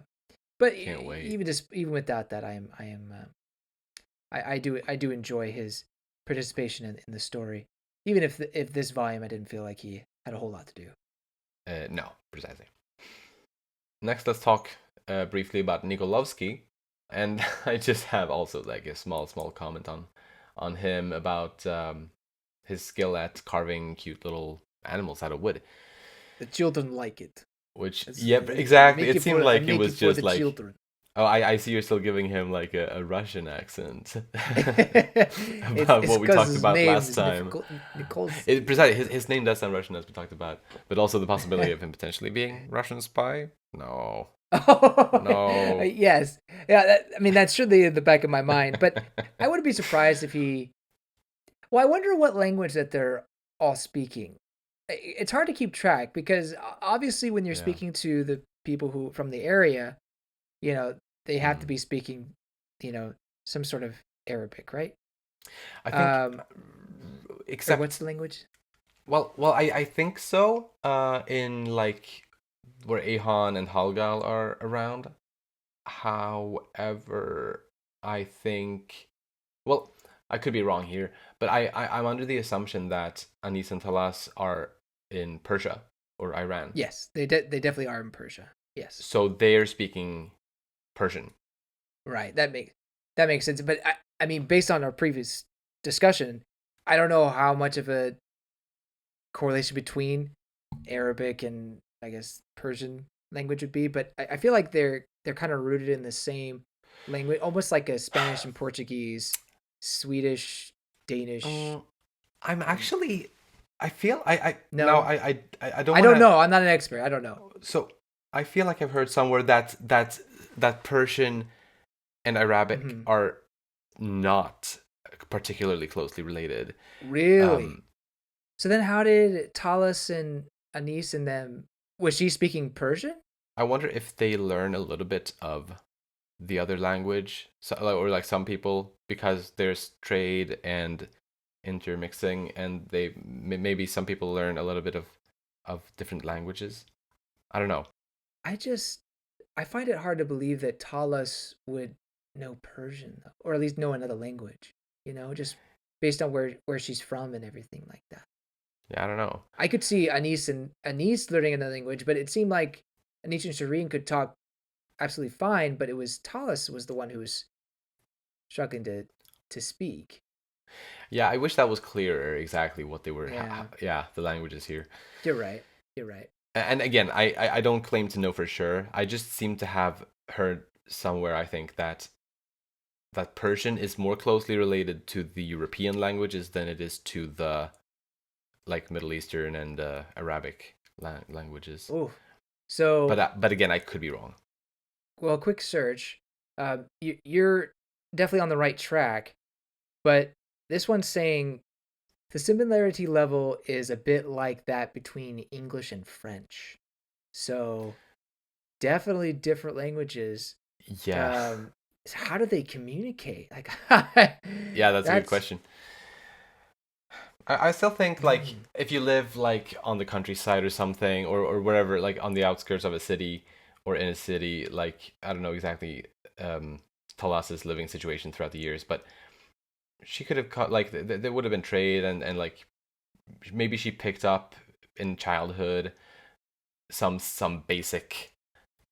but can't wait. even without that, I do enjoy his participation in the story. Even if this volume I didn't feel like he had a whole lot to do. No, precisely. Next, let's talk briefly about Nikolovsky, and I just have also like a small comment on him about his skill at carving cute little animals out of wood. The children like it. Which, It's, yep, exactly. It seemed I like it make was it for just the like, children. oh, I see you're still giving him like a Russian accent about It's what we because talked his about name last is time. Nikolsky. It precisely his name does sound Russian as we talked about, but also the possibility of him potentially being Russian spy. No, Oh, no. yes, yeah. I mean, that's surely in the back of my mind, but I wouldn't be surprised if he. Well, I wonder what language that they're all speaking. It's hard to keep track because obviously, when you're Yeah. speaking to the people who from the area, you know, they have to Hmm. be speaking, you know, some sort of Arabic, right? I think, Um, or what's except the language? I think so. In like where Ahan and Halgal are around. However, I think, well, I could be wrong here, but I'm under the assumption that Anis and Talas are in Persia or Iran, Yes, they definitely are in Persia. Yes, so they're speaking Persian. right. That makes sense. But I mean, based on our previous discussion, I don't know how much of a correlation between Arabic and I guess Persian language would be, but I feel like they're kind of rooted in the same language, almost like a Spanish and Portuguese, Swedish, Danish, Um, I'm and actually, I feel I now no, I don't I want don't to. know. I'm not an expert. I don't know. So I feel like I've heard somewhere that Persian and Arabic Hmm. are not particularly closely related. Really? Um, So then, how did Talas and Anise and them? Was she speaking Persian? I wonder if they learn a little bit of the other language, so, or like some people, because there's trade and intermixing, and maybe some people learn a little bit of different languages. I don't know. I just I find it hard to believe that Talas would know Persian, though, or at least know another language. You know, just based on where she's from and everything like that. Yeah, I don't know. I could see Anise learning another language, but it seemed like Anise and Shireen could talk absolutely fine, but it was Talas was the one who was struggling to speak. Yeah, I wish that was clearer exactly what they were. Yeah, Yeah, the languages here. you're right. You're right. And again, I don't claim to know for sure. I just seem to have heard somewhere, I think, that Persian is more closely related to the European languages than it is to the like Middle Eastern and Arabic languages. Oh, so But again, I could be wrong. well, quick search. You're definitely on the right track, but this one's saying the similarity level is a bit like that between English and French. So definitely different languages. Yeah. Um, how do they communicate? Like, Yeah, that's a good that's question. I still think like mm, if you live like on the countryside or something or wherever like on the outskirts of a city or in a city, like I don't know exactly Talas's living situation throughout the years, but she could have caught like there would have been trade and like maybe she picked up in childhood some basic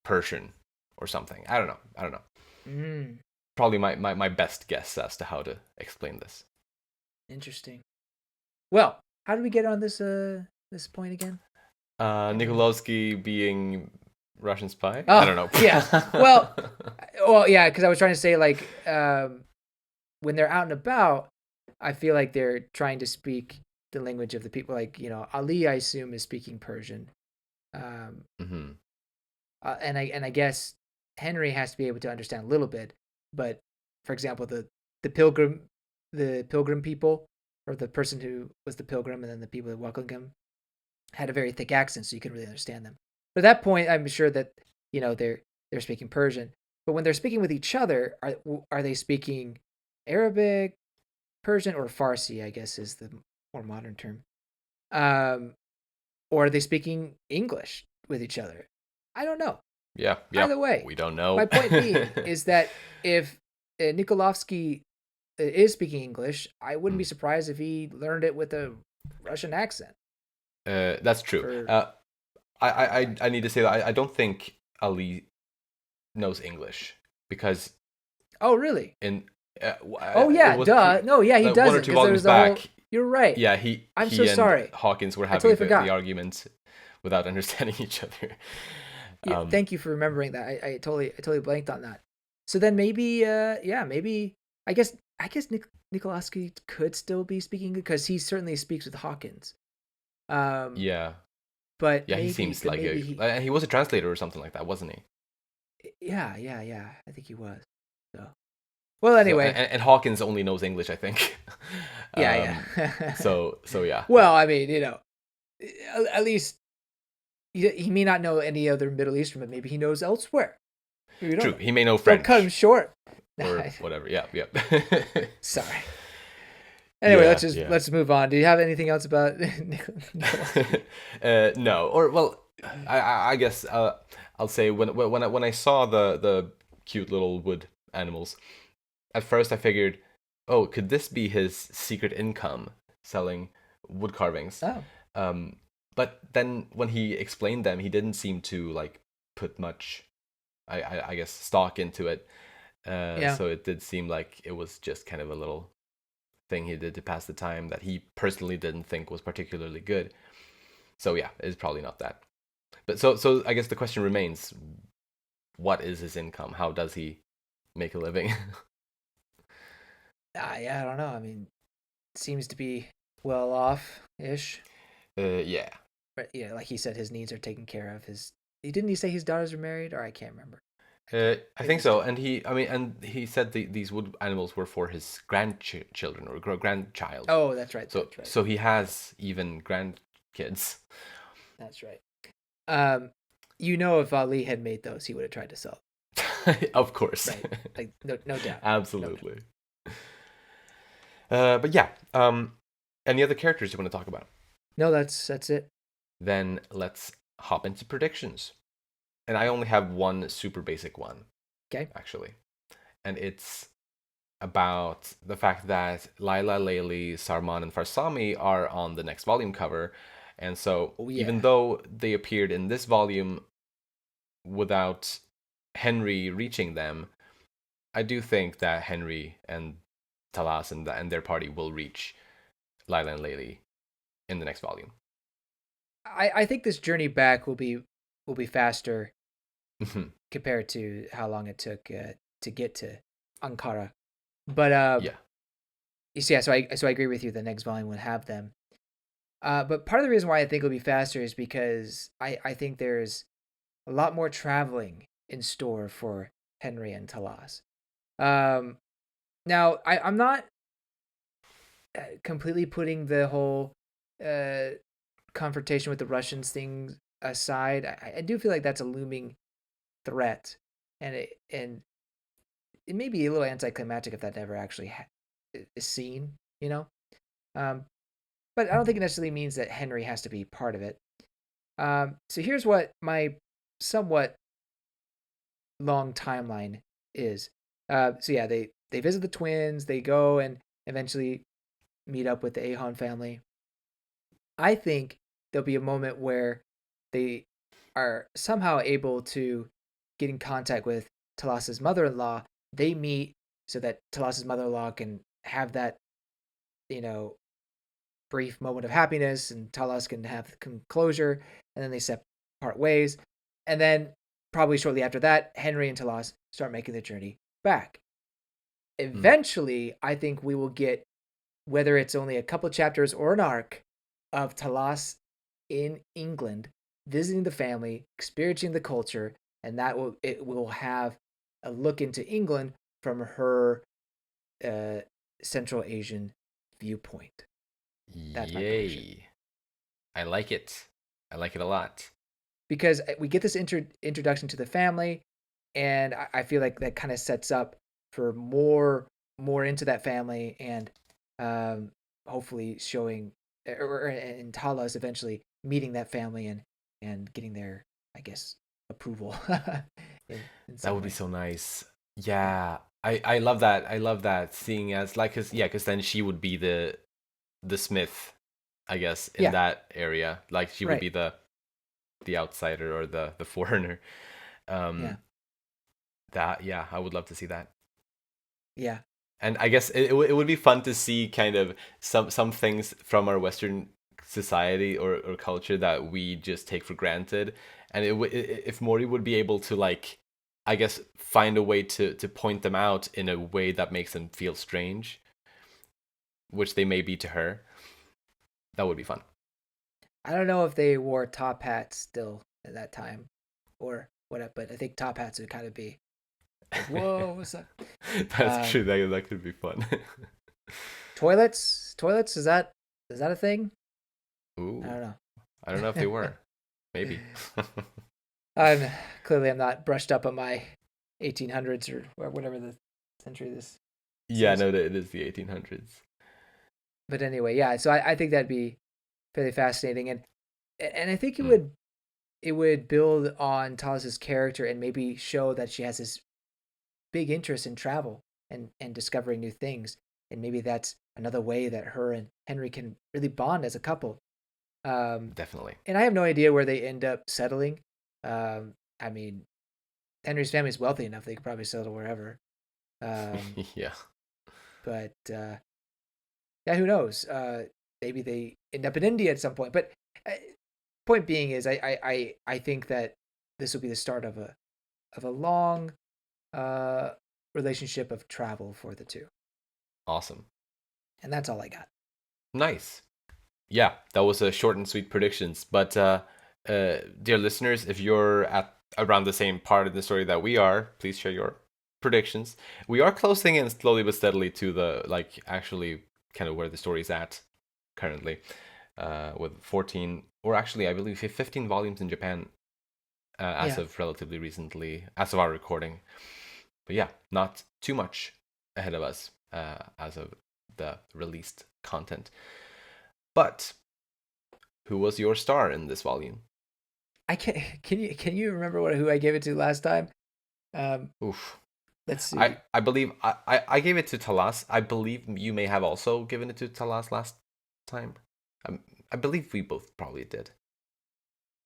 Persian or something. I don't know. I don't know. mm, Probably my best guess as to how to explain this. interesting. Well, how did we get on this point again? Can't remember. Nikolovsky being Russian spy? I Oh, don't know. yeah. Well, yeah, because I was trying to say like when they're out and about, I feel like they're trying to speak the language of the people. Like Ali, I assume is speaking Persian, um, hmm and I guess Henry has to be able to understand a little bit. But for example, the pilgrim, the pilgrim people, or the person who was the pilgrim, and then the people that welcomed him had a very thick accent, so you couldn't really understand them. But at that point, I'm sure that they're speaking Persian. But when they're speaking with each other, are they speaking Arabic, Persian, or Farsi? I guess is the more modern term. Um, or are they speaking English with each other? I don't know. Yeah, yeah. Either way, We don't my know. point being is that if Nikolovsky is speaking English, I wouldn't be Mm. surprised if he learned it with a Russian accent. That's true. For I need to say that I don't think Ali knows English because oh, really? in Oh it yeah, was duh. No, yeah, he like one or doesn't two because there volumes was a whole. back. You're right. Yeah, I'm so he and sorry. Hawkins were I having totally the forgot. argument without understanding each other. Yeah, Um, thank you for remembering that. I totally blanked on that. So then maybe yeah, maybe I guess Nikolaski could still be speaking because he certainly speaks with Hawkins. Um yeah, but yeah. He maybe seems but like maybe he he was a translator or something like that, wasn't he? yeah, I think he was. So well So anyway, and Hawkins only knows English, I think. yeah, um, yeah. so yeah, yeah. Well, I mean, at least he may not know any other Middle Eastern, but maybe he knows elsewhere. You don't True. know. He may know Don't cut him French short. or whatever. Yeah, yeah. Sorry. Anyway, Yeah, yeah. let's move on. Do you have anything else about Nikolowski? No, or well, I guess I'll say when I saw the cute little wood animals, at first I figured, oh, could this be his secret income selling wood carvings? Oh, Um, but then when he explained them, he didn't seem to like put much, I guess, stock into it. yeah. So it did seem like it was just kind of a little thing he did to pass the time that he personally didn't think was particularly good. So yeah, it's probably not that. But so I guess the question remains: what is his income? How does he make a living? Yeah, I don't know. I mean, seems to be well off ish. Yeah. But yeah, like he said, his needs are taken care of. He didn't he say his daughters are married, or I can't remember. I Maybe think it's so, different. and I mean, and he said these wood animals were for his grandchildren or grandchild. Oh, that's right. So That's right. so he has even grandkids. That's right. Um, if Ali had made those, he would have tried to sell. Of course, Right. Like no doubt. No doubt. absolutely. But yeah, any other characters you want to talk about? No, that's it. Then let's hop into predictions. And I only have one super basic one, Okay. actually. And it's about the fact that Laila, Layli, Sarman, and Farsami are on the next volume cover. And so, Oh even yeah. though they appeared in this volume without Henry reaching them, I do think that Henry and Talas and their party will reach Laila and Layli in the next volume. I think this journey back will be faster Mhm. compared to how long it took to get to Ankara. But Yeah. you see, yeah, so I agree with you. The next volume would have them. But part of the reason why I think it'll be faster is because I think there's a lot more traveling in store for Henry and Talas. Um, Now I'm not completely putting the whole uh, confrontation with the Russians thing aside. I do feel like that's a looming threat, and it may be a little anticlimactic if that never actually is seen. You know, um, but I don't think it necessarily means that Henry has to be part of it. So here's what my somewhat long timeline is. So yeah, they visit the twins. They go and eventually meet up with the Ahon family. I think there'll be a moment where they are somehow able to get in contact with Talas's mother-in-law. They meet so that Talas's mother-in-law can have that, you know, brief moment of happiness, and Talas can have closure, and then they part ways. And then probably shortly after that, Henry and Talas start making the journey back. Mm. Eventually, I think we will get, whether it's only a couple chapters or an arc, of Talas in England visiting the family, experiencing the culture, and it will have a look into England from her uh, Central Asian viewpoint. That's my prediction. Yay. I like it. I like it a lot. Because we get this introduction to the family, and I feel like that kind of sets up for more into that family, and um, hopefully showing and Talas eventually meeting that family and getting their, I guess, approval in That some would be way. so nice. Yeah, Yeah. I love that. I love that seeing as like cuz yeah, cuz then she would be the Smith, I guess, in yeah, that area. Like she would right, be the outsider or the foreigner. yeah, Um that yeah, I would love to see that. yeah, And I guess it would be fun to see kind of some things from our Western society or culture that we just take for granted, and if Mori would be able to like, I guess, find a way to point them out in a way that makes them feel strange, which they may be to her, that would be fun. I don't know if they wore top hats still at that time or whatever, but I think top hats would kind of be like, whoa, what's up? That's Um, true. That could be fun. toilets, is that a thing? I Ooh, don't I don't know if they know. were. Maybe. I'm I'm not brushed up on my 1800s or whatever the century this Yeah, is. no, it is the 1800s. But anyway, yeah. So I think that'd be fairly fascinating, and I think Mm, it would build on Talas's character and maybe show that she has this big interest in travel and discovering new things, and maybe that's another way that her and Henry can really bond as a couple. Um, definitely. and I have no idea where they end up settling. I mean, Henry's family is wealthy enough; they could probably settle wherever. Um, Yeah. but yeah, who knows? Maybe they end up in India at some point. But uh, point being is, I think that this will be the start of a long uh, relationship of travel for the two, Awesome. and that's all I got. Nice. Yeah, that was a short and sweet predictions. But dear listeners, if you're at around the same part of the story that we are, please share your predictions. We are closing in slowly but steadily to the like actually kind of where the story's at currently, with 14 or actually I believe 15 volumes in Japan as Yeah, of relatively recently, as of our recording. But yeah, not too much ahead of us as of the released content. But who was your star in this volume? I can. Can you remember who I gave it to last time? Um, Oof. Let's see. I believe I gave it to Talas. I believe you may have also given it to Talas last time. Um, I believe we both probably did.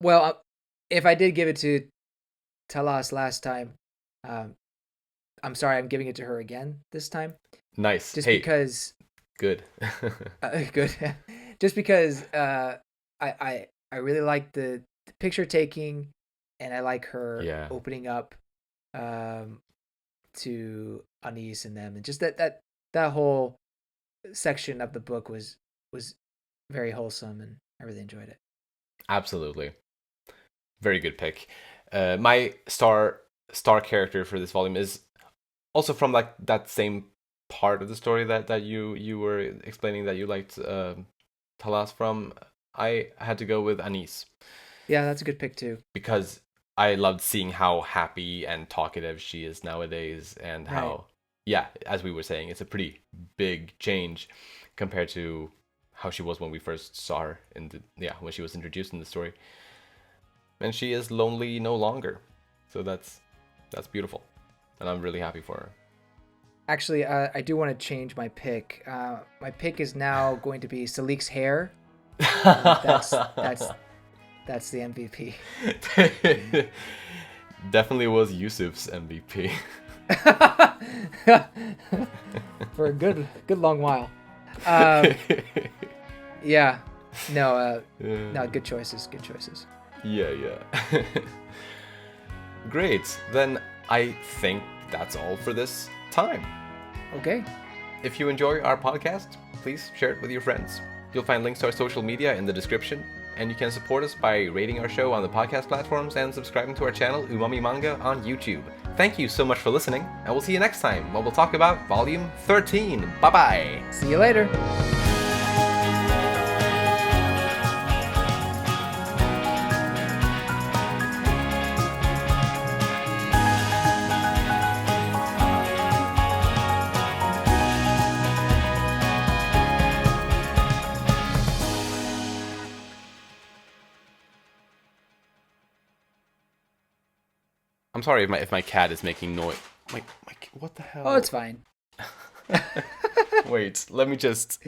Well, if I did give it to Talas last time, um, I'm sorry, I'm giving it to her again this time, Nice. just Hey, because. good. Good, just because I really like the picture taking, and I like her Yeah, opening up, um, to Anise and them, and just that whole section of the book was very wholesome, and I really enjoyed it. absolutely. Very good pick. My star character for this volume is also from like that same part of the story that you were explaining that you liked Talas from. I had to go with Anise Yeah, that's a good pick too. because I loved seeing how happy and talkative she is nowadays, and Right. how, yeah, as we were saying, it's a pretty big change compared to how she was when we first saw her in the, yeah, when she was introduced in the story. And she is lonely no longer, so that's beautiful, and I'm really happy for Actually, I do want to change my pick. My pick is now going to be Salik's hair. That's her. that's the MVP. Definitely was Yusuf's MVP. For a good long while. Um, yeah. No, no, good choices, good choices. Yeah, yeah. Great. Then I think that's all for this time. Okay. If you enjoy our podcast, please share it with your friends. You'll find links to our social media in the description, and you can support us by rating our show on the podcast platforms and subscribing to our channel Umami Manga on YouTube. Thank you so much for listening, and we'll see you next time when we'll talk about Volume 13. Bye-bye! See you later. I'm sorry if my cat is making noise. My what the hell? Oh, it's fine. Wait, let me just